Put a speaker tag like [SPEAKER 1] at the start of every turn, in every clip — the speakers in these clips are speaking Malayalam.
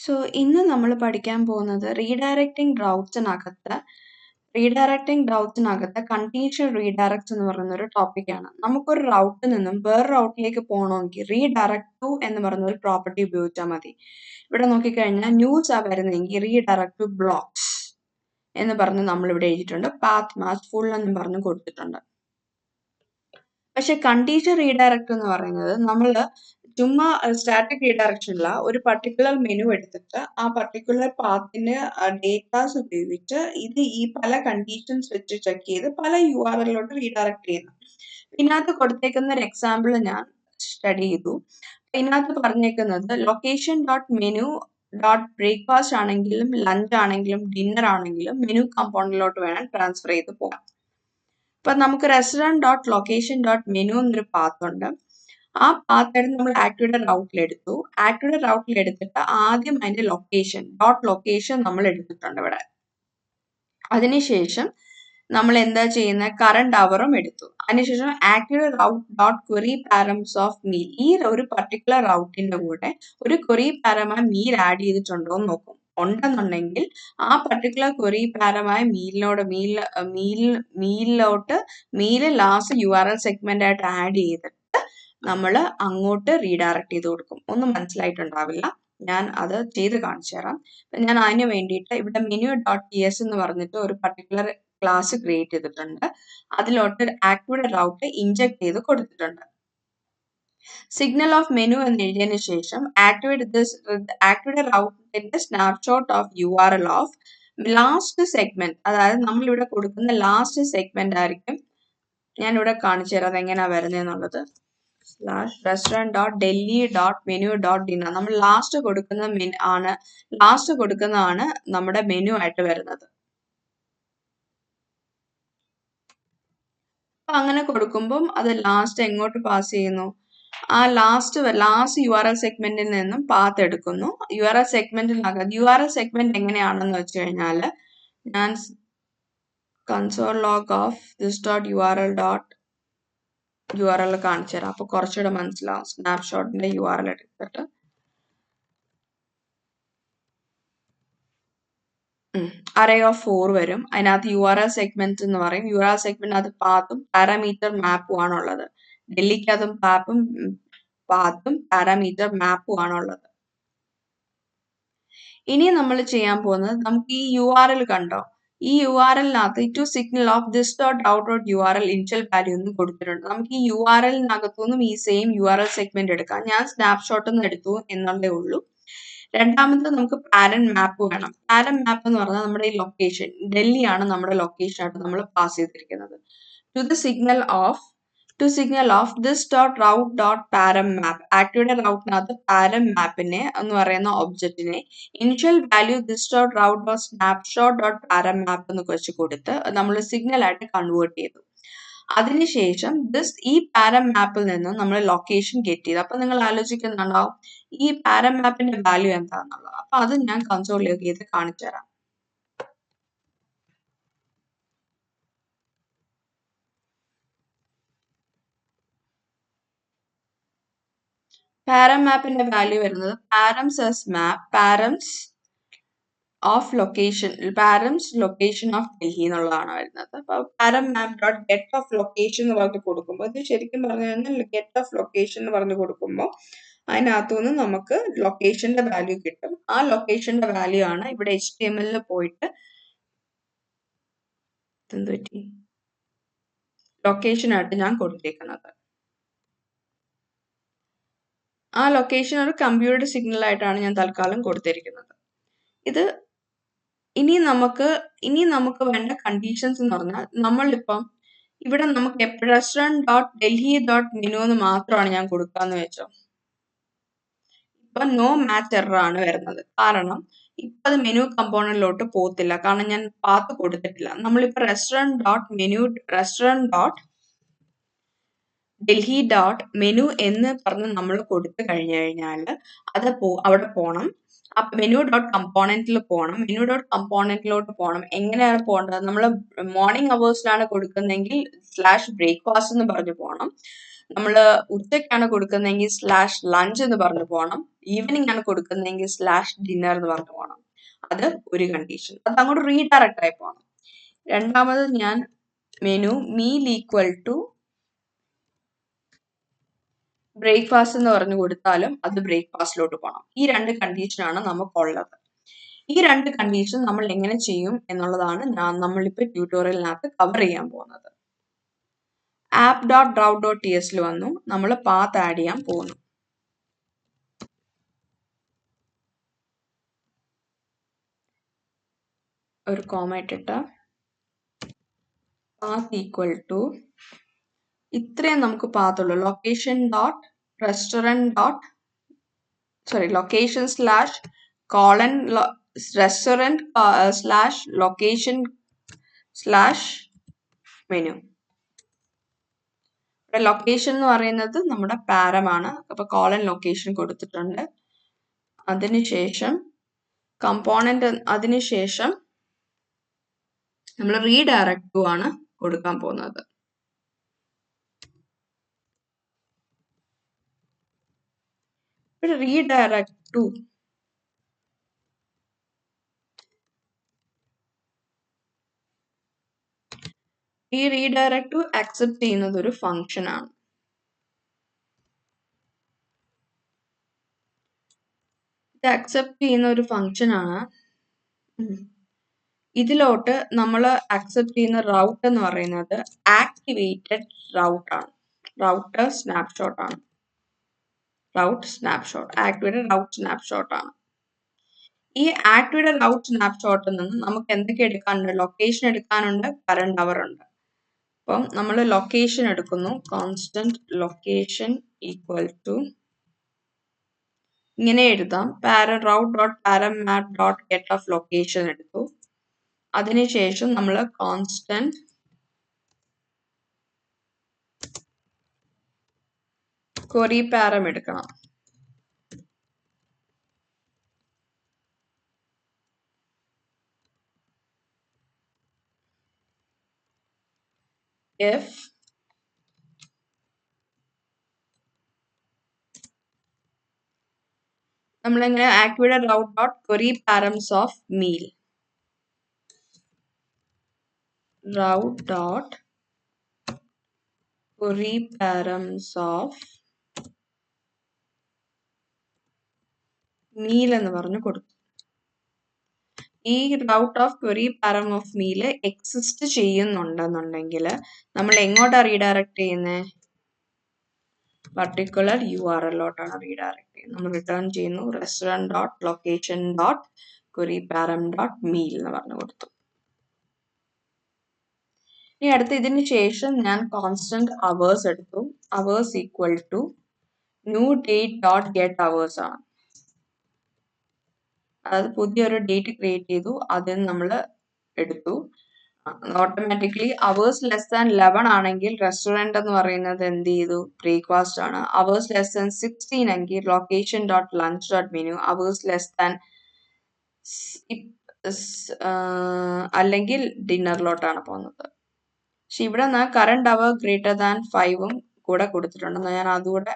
[SPEAKER 1] സോ ഇന്ന് നമ്മൾ പഠിക്കാൻ പോകുന്നത് റീഡയറക്റ്റിംഗ് റൗട്ട്സിനകത്ത് കണ്ടീഷൻ റീഡയറക്ട്സ് എന്ന് പറയുന്ന ഒരു ടോപ്പിക്കാണ്. നമുക്കൊരു റൗട്ടിൽ നിന്നും വേറെ റൗട്ടിലേക്ക് പോകണമെങ്കിൽ റീഡയറക്ട് ടു എന്ന് പറയുന്ന ഒരു പ്രോപ്പർട്ടി ഉപയോഗിച്ചാൽ മതി. ഇവിടെ നോക്കിക്കഴിഞ്ഞാൽ ന്യൂസ് ആ വരുന്നതെങ്കിൽ റീഡയറക്ട് ടു ബ്ലോക്സ് എന്ന് പറഞ്ഞ് നമ്മൾ ഇവിടെ എഴുതിയിട്ടുണ്ട്. പാത്ത് മാച്ച് ഫുൾ എന്നും പറഞ്ഞ് കൊടുത്തിട്ടുണ്ട്. പക്ഷെ കണ്ടീഷൻ റീഡയറക്ട് എന്ന് പറയുന്നത് നമ്മൾ ചുമ്മാ സ്റ്റാറ്റിക് റീഡയറക്ഷനില്ല, ഒരു പർട്ടിക്കുലർ മെനു എടുത്തിട്ട് ആ പർട്ടിക്കുലർ പാത്തിന് ഡേറ്റാസ് ഉപയോഗിച്ച് ഈ പല കണ്ടീഷൻസ് വെച്ച് ചെക്ക് ചെയ്ത് പല URL-ലോട്ട് റീഡയറക്ട് ചെയ്യുന്നു. ഇതിനകത്ത് കൊടുത്തേക്കുന്ന ഒരു എക്സാമ്പിൾ ഞാൻ സ്റ്റഡി ചെയ്തു. ഇതിനകത്ത് പറഞ്ഞേക്കുന്നത് location dot menu dot breakfast ആണെങ്കിലും ലഞ്ച് ആണെങ്കിലും ഡിന്നർ ആണെങ്കിലും മെനു കമ്പോണന്റിലോട്ട് വേണം ട്രാൻസ്ഫർ ചെയ്ത് പോകാം. അപ്പൊ നമുക്ക് restaurant dot location dot menu എന്നൊരു പാത്ത് ഉണ്ട്. ആ പാത്ത് എടുത്ത് നമ്മൾ ആക്ടിവിറ്റി റൗട്ടിലെടുത്തു. ആക്ടിവിറ്റി റൗട്ടിലെടുത്തിട്ട് ആദ്യം അതിന്റെ ലൊക്കേഷൻ നമ്മൾ എടുത്തിട്ടുണ്ട് ഇവിടെ. അതിനുശേഷം നമ്മൾ എന്താ ചെയ്യുന്നത്, കറണ്ട് അവറും എടുത്തു. അതിനുശേഷം activity route dot query params of meal, ഈ ഒരു പർട്ടിക്കുലർ റൗട്ടിന്റെ കൂടെ ഒരു ക്വറി പാരമായ മീൽ ആഡ് ചെയ്തിട്ടുണ്ടോ എന്ന് നോക്കും. ഉണ്ടെന്നുണ്ടെങ്കിൽ ആ പർട്ടിക്കുലർ ക്വറി പാരമായ മീല് ലാസ്റ്റ് URL സെഗ്മെന്റ് ആയിട്ട് ആഡ് ചെയ്തിട്ട് നമ്മൾ അങ്ങോട്ട് റീഡയറക്ട് ചെയ്ത് കൊടുക്കും. ഒന്നും മനസ്സിലായിട്ടുണ്ടാവില്ല, ഞാൻ അത് ചെയ്ത് കാണിച്ചു തരാം. ഞാൻ അതിന് വേണ്ടിയിട്ട് ഇവിടെ menu.ts എന്ന് പറഞ്ഞിട്ട് ഒരു പർട്ടിക്കുലർ ക്ലാസ് ക്രിയേറ്റ് ചെയ്തിട്ടുണ്ട്. അതിലോട്ട് ആക്ടിവിറ്റി റൗട്ട് ഇൻജെക്ട് ചെയ്ത് കൊടുത്തിട്ടുണ്ട്. സിഗ്നൽ ഓഫ് മെനു എന്ന് എഴുതിയതിനു ശേഷം ആക്ടിവിറ്റി റൗട്ടിന്റെ snapshot of URL of last segment, അതായത് നമ്മൾ ഇവിടെ കൊടുക്കുന്ന ലാസ്റ്റ് സെഗ്മെന്റ് ആയിരിക്കും. ഞാൻ ഇവിടെ കാണിച്ചു തരാം അതെങ്ങനെയാ വരുന്നതെന്നുള്ളത്. restaurant.delhi.menu.dinner നമ്മൾ ലാസ്റ്റ് കൊടുക്കുന്നതാണ് നമ്മുടെ മെനു ആയിട്ട് വരുന്നത്. അപ്പൊ അങ്ങനെ കൊടുക്കുമ്പം അത് ലാസ്റ്റ് എങ്ങോട്ട് പാസ് ചെയ്യുന്നു, ആ ലാസ്റ്റ് URL സെഗ്മെന്റിൽ നിന്നും പാത്ത് എടുക്കുന്നു. URL സെഗ്മെന്റ് എങ്ങനെയാണെന്ന് വെച്ച് കഴിഞ്ഞാൽ ഞാൻ console log of this dot URL കാണിച്ചു തരാം. അപ്പൊ കുറച്ചുകൂടെ മനസ്സിലാവും. സ്നാപ്ഷോട്ടിന്റെ URL എടുത്തിട്ട് array of 4 വരും. അതിനകത്ത് URL സെഗ്മെന്റ് എന്ന് പറയും. URL സെഗ്മെന്റിനകത്ത് പാത്തും പാരാമീറ്റർ മാപ്പും ആണുള്ളത്. ഡൽഹിക്കകത്തും പാത്തും പാരാമീറ്റർ മാപ്പും ആണുള്ളത്. ഇനി നമ്മൾ ചെയ്യാൻ പോകുന്നത്, നമുക്ക് ഈ URL കണ്ടോ, ഈ URL-നകത്ത് to signal of this dot out dot URL initial value എന്ന് കൊടുത്തിട്ടുണ്ട്. നമുക്ക് ഈ URL-നകത്തുനിന്നും ഈ സെയിം URL സെഗ്മെന്റ് എടുക്കാം. ഞാൻ സ്നാപ്ഷോട്ട് നിന്ന് എടുത്തു എന്നുള്ളതേ ഉള്ളൂ. രണ്ടാമത് നമുക്ക് പാരന്റ് മാപ്പ് വേണം. പാരന്റ് മാപ്പ് എന്ന് പറഞ്ഞാൽ നമ്മുടെ ഈ ലൊക്കേഷൻ ഡൽഹിയാണ് നമ്മുടെ ലൊക്കേഷൻ ആയിട്ട് നമ്മൾ പാസ് ചെയ്തിരിക്കുന്നത്. To signal of this dot route dot param map, activity റൗട്ടിനകത്ത് പാരം മാപ്പിനെ എന്ന് പറയുന്ന ഒബ്ജക്റ്റിനെ initial value this dot route dot snapshot dot param map എന്ന് വെച്ച് കൊടുത്ത് നമ്മൾ സിഗ്നൽ ആയിട്ട് കൺവേർട്ട് ചെയ്തു. അതിനുശേഷം ഈ പാരം മാപ്പിൽ നിന്നും നമ്മൾ ലൊക്കേഷൻ ഗെറ്റ് ചെയ്തു. അപ്പൊ നിങ്ങൾ ആലോചിക്കുന്നുണ്ടാവും ഈ പാരം മാപ്പിന്റെ വാല്യൂ എന്താണെന്നുള്ളത്. അപ്പൊ അത് ഞാൻ കൺസോളിലേക്ക് ചെയ്ത് കാണിച്ചു തരാം. പാരം മാപ്പിന്റെ വാല്യൂ വരുന്നത് പാരംസ് ലൊക്കേഷൻ ഓഫ് ഡൽഹി എന്നുള്ളതാണ് വരുന്നത്. അപ്പൊ പാരം മാപ്പ് ഡോട്ട് ഗെറ്റ് ഓഫ് ലൊക്കേഷൻ എന്ന് പറഞ്ഞ് കൊടുക്കുമ്പോൾ, ഇത് ശരിക്കും പറഞ്ഞു കഴിഞ്ഞാൽ ഗെറ്റ് ഓഫ് ലൊക്കേഷൻ എന്ന് പറഞ്ഞു കൊടുക്കുമ്പോൾ അതിനകത്തുനിന്ന് നമുക്ക് ലൊക്കേഷന്റെ വാല്യൂ കിട്ടും. ആ ലൊക്കേഷന്റെ വാല്യൂ ആണ് ഇവിടെ HTML-ൽ പോയിട്ട് ലൊക്കേഷൻ ആയിട്ട് ഞാൻ കൊടുത്തേക്കുന്നത്. ആ ലൊക്കേഷൻ ഒരു കമ്പ്യൂട്ടർ സിഗ്നൽ ആയിട്ടാണ് ഞാൻ തൽക്കാലം കൊടുത്തിരിക്കുന്നത്. ഇനി നമുക്ക് വേണ്ട കണ്ടീഷൻസ് എന്ന് പറഞ്ഞാൽ, നമ്മളിപ്പം ഇവിടെ നമുക്ക് restaurant.delhi.menu എന്ന് മാത്രമാണ് ഞാൻ കൊടുക്കാന്ന് വെച്ചോ. ഇപ്പൊ നോ മാച്ച് എറർ ആണ് വരുന്നത്. കാരണം ഇപ്പൊ അത് മെനു കമ്പോണന്റിലോട്ട് പോകത്തില്ല, കാരണം ഞാൻ പാത്ത് കൊടുത്തിട്ടില്ല. നമ്മളിപ്പോ restaurant.delhi.menu എന്ന് പറഞ്ഞ് നമ്മൾ കൊടുത്തു കഴിഞ്ഞു കഴിഞ്ഞാൽ അത് അവിടെ പോകണം. menu.component-ൽ പോകണം. menu.component-ലോട്ട് പോകണം. എങ്ങനെയാണ് പോകേണ്ടത്, നമ്മൾ മോർണിംഗ് അവേഴ്സിലാണ് കൊടുക്കുന്നതെങ്കിൽ /breakfast എന്ന് പറഞ്ഞു പോകണം. നമ്മൾ ഉച്ചയ്ക്കാണ് കൊടുക്കുന്നതെങ്കിൽ സ്ലാഷ് ലഞ്ച് എന്ന് പറഞ്ഞു പോകണം. ഈവനിങ് ആണ് കൊടുക്കുന്നതെങ്കിൽ സ്ലാഷ് ഡിന്നർ എന്ന് പറഞ്ഞു പോകണം. അത് ഒരു കണ്ടീഷൻ. അത് അങ്ങോട്ട് റീഡയറക്റ്റ് ആയി പോകണം. രണ്ടാമത് ഞാൻ menu meal equal to breakfast എന്ന് പറഞ്ഞു കൊടുത്താലും അത് ബ്രേക്ക്ഫാസ്റ്റിലോട്ട് പോകണം. ഈ രണ്ട് കണ്ടീഷനാണ് നമുക്കുള്ളത്. ഈ രണ്ട് കണ്ടീഷൻ നമ്മൾ എങ്ങനെ ചെയ്യും എന്നുള്ളതാണ് നമ്മളിപ്പോൾ ട്യൂട്ടോറിയലിനകത്ത് കവർ ചെയ്യാൻ പോകുന്നത്. app.route.tsൽ വന്നു. നമ്മൾ പാത്ത് ആഡ് ചെയ്യാൻ പോകുന്നു. ഒരു കോമ ഇട്ടിട്ട് പാത്ത് ഈക്വൽ ടു ഇത്രയും നമുക്ക് പാത്തുള്ളൂ. Location dot restaurant dot location slash colon restaurant slash location slash menu. ഇവിടെ ലൊക്കേഷൻ എന്ന് പറയുന്നത് നമ്മുടെ പാരമാണ്. അപ്പൊ കോളൻ ലൊക്കേഷൻ കൊടുത്തിട്ടുണ്ട്. അതിനുശേഷം കമ്പോണന്റ്, അതിനുശേഷം നമ്മൾ റീഡയറക്ട് ടു ആണ് കൊടുക്കാൻ പോകുന്നത്. റീഡയറക്ട് ടു ഈ റീഡയറക്ട് ടു അക്സെപ്റ്റ് ചെയ്യുന്നത് ഒരു ഫംഗ്ഷൻ ആണ്. ഇത് അക്സെപ്റ്റ് ചെയ്യുന്ന ഒരു ഫംഗ്ഷൻ ആണ്. ഇതിലോട്ട് നമ്മൾ അക്സെപ്റ്റ് ചെയ്യുന്ന റൗട്ട് എന്ന് പറയുന്നത് ആക്ടിവേറ്റഡ് റൗട്ട് ആണ്. റൗട്ട് സ്നാപ്ഷോട്ട് ആണ്. Raut snapshot, activated Raut snapshot ആണ്. ഈ ആക്ടിവേറ്റഡ് റൗട്ട് സ്നാപ്ഷോട്ടിൽ നിന്ന് നമുക്ക് എന്തൊക്കെ എടുക്കാനുണ്ട്? ലൊക്കേഷൻ എടുക്കാനുണ്ട്, കറണ്ട് അവർ ഉണ്ട്. അപ്പം നമ്മൾ ലൊക്കേഷൻ എടുക്കുന്നു. കോൺസ്റ്റന്റ് ലൊക്കേഷൻ ഈക്വൽ ടു ഇങ്ങനെ എഴുതാം. route dot param dot get of location എടുത്തു. അതിനുശേഷം നമ്മൾ കോൺസ്റ്റന്റ് query param എടുക്കണം. if നമ്മളിങ്ങനെ activated Raut dot query params of meal, route dot query params of meal എന്ന് പറഞ്ഞു കൊടുത്തു. ഈ Raut of query param of meal exist ചെയ്യുന്നുണ്ടെന്നുണ്ടെങ്കിൽ നമ്മൾ എങ്ങോട്ടാ റീഡയറക്ട് ചെയ്യുന്നത്? പർട്ടിക്കുലർ URLോട്ടാണ് റീഡയറക്ട് ചെയ്യുന്നത്. നമ്മൾ റിട്ടേൺ ചെയ്യുന്നു restaurant dot location dot query param dot meal എന്ന് പറഞ്ഞു കൊടുത്തു. ഇനി അടുത്ത് ഇതിന് ശേഷം ഞാൻ കോൺസ്റ്റന്റ് അവേഴ്സ് എടുത്തു. Hours equal to new date dot get hours ആണ്. അതായത് പുതിയൊരു ഡേറ്റ് ക്രിയേറ്റ് ചെയ്തു, അതിന് നമ്മൾ എടുത്തു. ഓട്ടോമാറ്റിക്കലി അവേഴ്സ് ലെസ് ദാൻ 11 ആണെങ്കിൽ റെസ്റ്റോറൻറ്റ് എന്ന് പറയുന്നത് എന്ത് ചെയ്തു? ബ്രേക്ക്ഫാസ്റ്റ് ആണ്. അവേഴ്സ് ലെസ് ദാൻ 16 എങ്കിൽ location dot lunch dot menu. Hours less than അല്ലെങ്കിൽ ഡിന്നറിലോട്ടാണ് പോകുന്നത്. പക്ഷെ ഇവിടെ നിന്ന് കറണ്ട് അവർ ഗ്രേറ്റർ ദാൻ 5ഉം കൂടെ കൊടുത്തിട്ടുണ്ട്. ഞാൻ അതുകൂടെ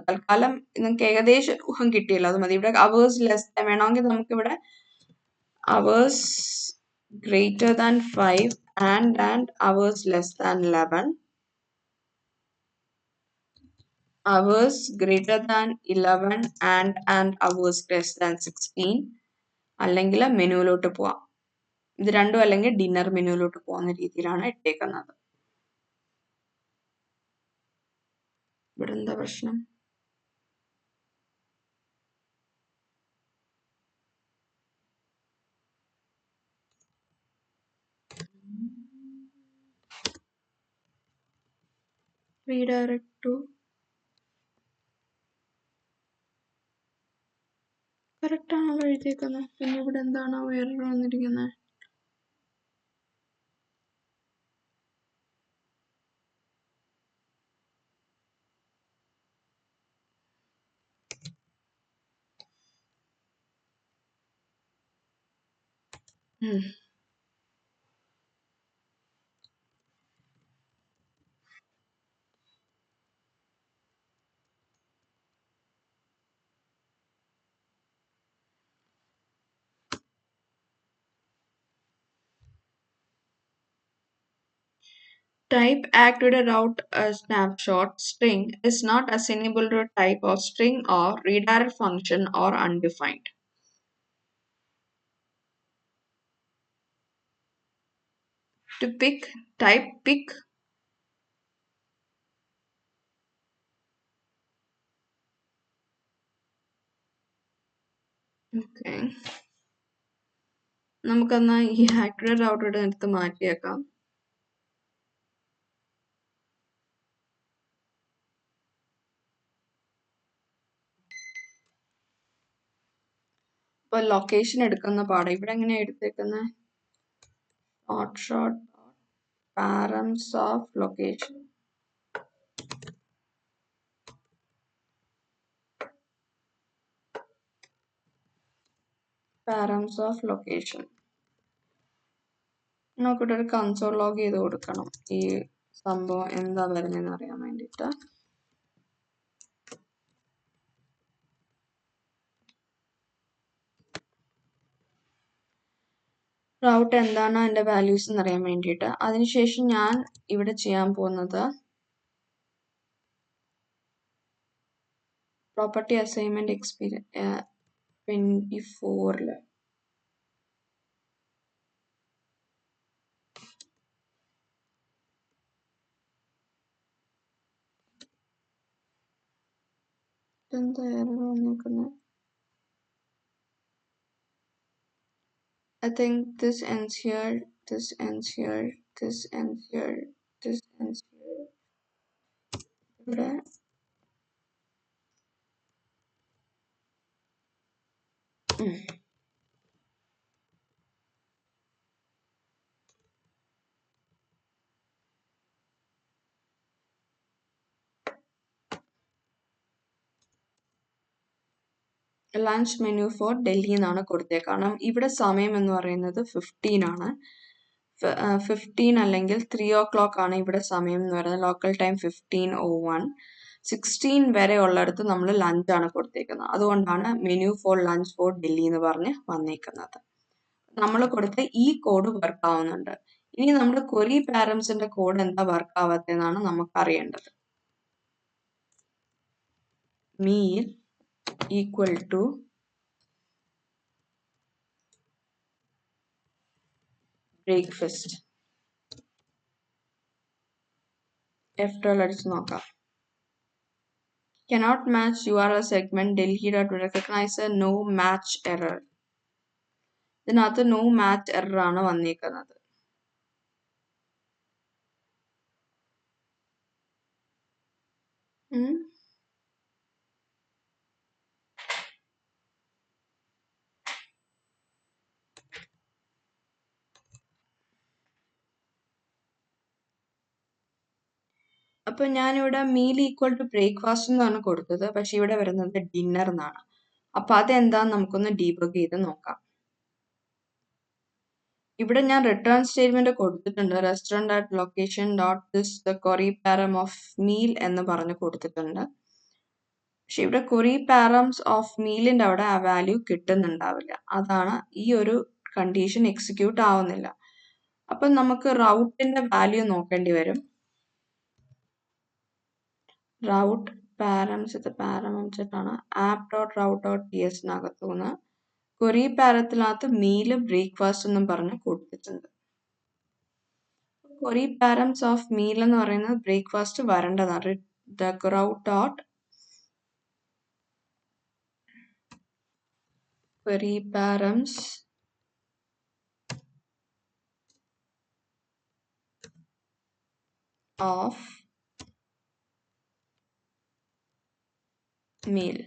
[SPEAKER 1] തൽക്കാലം നിങ്ങൾക്ക് ഏകദേശം ഊഹം കിട്ടിയല്ലോ, അത് മതി. ഇവിടെ അവേഴ്സ് ലെസ് ദാൻ വേണമെങ്കിൽ നമുക്ക് ഇവിടെ hours greater than 5 and hours less than 11, hours greater than 11 and hours less than 16, അല്ലെങ്കിൽ മെനുവിലോട്ട് പോവാം. ഇത് രണ്ടും അല്ലെങ്കിൽ ഡിന്നർ മെനുവിലോട്ട് പോകുന്ന രീതിയിലാണ് ഇട്ടേക്കുന്നത്. ഇവിടെ എന്താ പ്രശ്നം? റീഡയറക്ട് ടു കറക്റ്റ് ആണല്ലോ എഴുതിയേക്കുന്നത്. പിന്നെ ഇവിടെ എന്താണോ എറർ വന്നിരിക്കുന്നത്? Type activate route snapshot string is not assignable to a type of string or redirect function or undefined. To pick, type pick. Okay. നമുക്കെന്നാ ഈ ആക്ടിവേറ്റ് റൗട്ടോടെ എടുത്ത് മാറ്റിയേക്കാം. ഇപ്പൊ ലൊക്കേഷൻ എടുക്കുന്ന പാഠം ഇവിടെ എങ്ങനെയാ എടുത്തേക്കുന്നത്? Short params of location. Params of location. നോക്കിയിട്ട് ഒരു കൺസോൾ ലോഗ് ചെയ്ത് കൊടുക്കണം ഈ സംഭവം എന്താ വരുന്നതെന്ന് അറിയാൻ വേണ്ടിയിട്ട്. റൗട്ട് എന്താണ് അതിന്റെ വാല്യൂസ് എന്നറിയാൻ വേണ്ടിയിട്ട്. അതിനുശേഷം ഞാൻ ഇവിടെ ചെയ്യാൻ പോകുന്നത് പ്രോപ്പർട്ടി അസൈൻമെന്റ് എക്സ്പീരിയൻസ് 24 എന്തായിരുന്നു വന്നിരിക്കുന്നത്? I think this ends here, this ends here, this ends here, this ends here. ഇവിടെ ലഞ്ച് മെനു ഫോർ ഡൽഹി എന്നാണ് കൊടുത്തത്. കാരണം ഇവിടെ സമയം എന്ന് പറയുന്നത് 15 ആണ്. 15 അല്ലെങ്കിൽ 3 o'clock ആണ് ഇവിടെ സമയം എന്ന് പറയുന്നത്. Local time 15:01. 16 വരെ ഉള്ളിടത്ത് നമ്മൾ ലഞ്ച് ആണ് കൊടുത്തേക്കുന്നത്. അതുകൊണ്ടാണ് menu for lunch for Delhi എന്ന് പറഞ്ഞ് വന്നേക്കുന്നത്. നമ്മൾ കൊടുത്ത ഈ കോഡ് വർക്ക് ആവുന്നുണ്ട്. ഇനി നമ്മൾ ക്വറി പാരംസിന്റെ കോഡ് എന്താ വർക്ക് ആവാത്തതെന്നാണ് നമുക്ക് അറിയേണ്ടത്. meal equal to breakfast. F12 അടിച്ച് നോക്കാം. Cannot match URL segment delhi.recognize a no match error. ഇതിനകത്ത് no match error ആണ് വന്നിരിക്കുന്നത്. അപ്പൊ ഞാനിവിടെ മീൽ ഈക്വൽ ടു ബ്രേക്ക്ഫാസ്റ്റ് എന്നാണ് കൊടുത്തത്. പക്ഷെ ഇവിടെ വരുന്നത് ഡിന്നർ എന്നാണ്. അപ്പൊ അതെന്താന്ന് നമുക്കൊന്ന് ഡീബഗ് ചെയ്ത് നോക്കാം. ഇവിടെ ഞാൻ റിട്ടേൺ സ്റ്റേറ്റ്മെന്റ് കൊടുത്തിട്ടുണ്ട്. Restaurant at location dot this the query param of meal എന്ന് പറഞ്ഞ് കൊടുത്തിട്ടുണ്ട്. പക്ഷെ ഇവിടെ ക്വറി പാരംസ് ഓഫ് മീലിന്റെ അവിടെ ആ വാല്യൂ കിട്ടുന്നുണ്ടാവില്ല. അതാണ് ഈ ഒരു കണ്ടീഷൻ എക്സിക്യൂട്ട് ആവുന്നില്ല. അപ്പൊ നമുക്ക് റൗട്ടിന്റെ വാല്യൂ നോക്കേണ്ടി വരും. റൗട്ട് പാരംസ് ഇത് പാരം വെച്ചിട്ടാണ് app.route.ts ക്വറി പാരത്തിനകത്ത് മീല് ബ്രേക്ക്ഫാസ്റ്റ് എന്നും പറഞ്ഞ് കൊടുത്തിട്ടുണ്ട്. ക്വറി പാരംസ് ഓഫ് മീൽ എന്ന് പറയുന്നത് ബ്രേക്ക്ഫാസ്റ്റ് വരേണ്ടതാണ്. route dot query params of meal.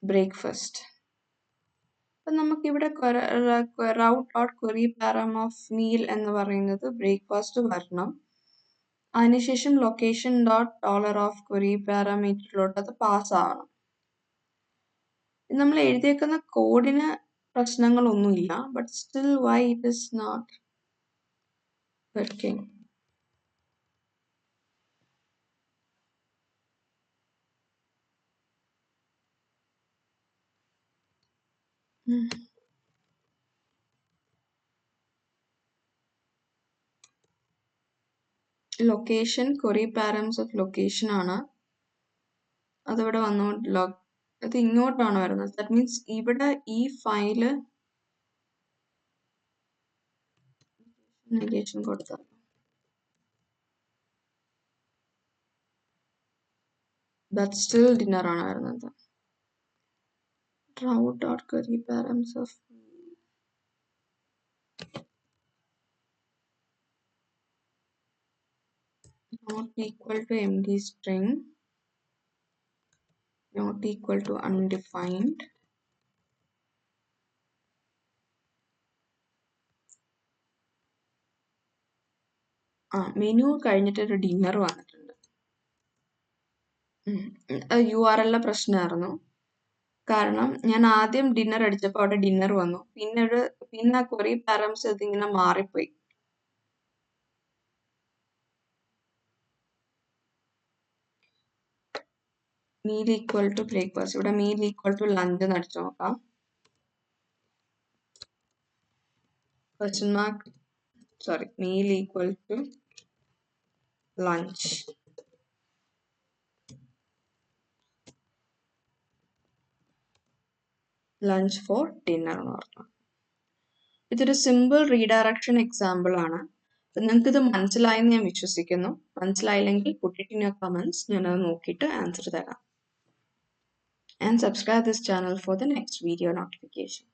[SPEAKER 1] Breakfast. അപ്പൊ നമുക്കിവിടെ route dot query param of meal എന്ന് പറയുന്നത് ബ്രേക്ക്ഫാസ്റ്റ് വരണം. അതിനുശേഷം location dot dollar of query പാരാമീറ്ററിലോട്ട് അത് പാസ് ആവണം. നമ്മൾ എഴുതിയേക്കുന്ന കോഡിന് പ്രശ്നങ്ങളൊന്നുമില്ല. But still why it is not working? Location query params of location ആണ്. അതിവിടെ വന്നോണ്ടില്ല. അത് ഇങ്ങോട്ടാണ് വരുന്നത്. ദാറ്റ് മീൻസ് ഇവിടെ ഈ ഫയല് negation കൊടുത്താൽ that still dinner ആണ് വരുന്നത്. route.query params of not equal to md string not equal to undefined menu കഴിഞ്ഞിട്ട് ഒരു ഡിന്നർ വന്നിട്ടുണ്ട്. URL പ്രശ്നമായിരുന്നു. കാരണം ഞാൻ ആദ്യം ഡിന്നർ അടിച്ചപ്പോൾ അവിടെ ഡിന്നർ വന്നു. പിന്നെ query params ഇതിങ്ങനെ മാറിപ്പോയി. meal equal to breakfast. ഇവിടെ meal equal to lunch എന്ന് അടിച്ചു നോക്കാം. question mark meal equal to lunch. lunch for dinner എന്ന് പറഞ്ഞു. ഇതൊരു സിമ്പിൾ റീഡയറക്ഷൻ എക്സാമ്പിൾ ആണ്. നിങ്ങൾക്ക് ഇത് മനസ്സിലായെന്ന് ഞാൻ വിശ്വസിക്കുന്നു. മനസ്സിലായില്ലെങ്കിൽ put it in your comments. ഞാനത് നോക്കിയിട്ട് ആൻസർ തരാം. And subscribe this channel for the next video notification.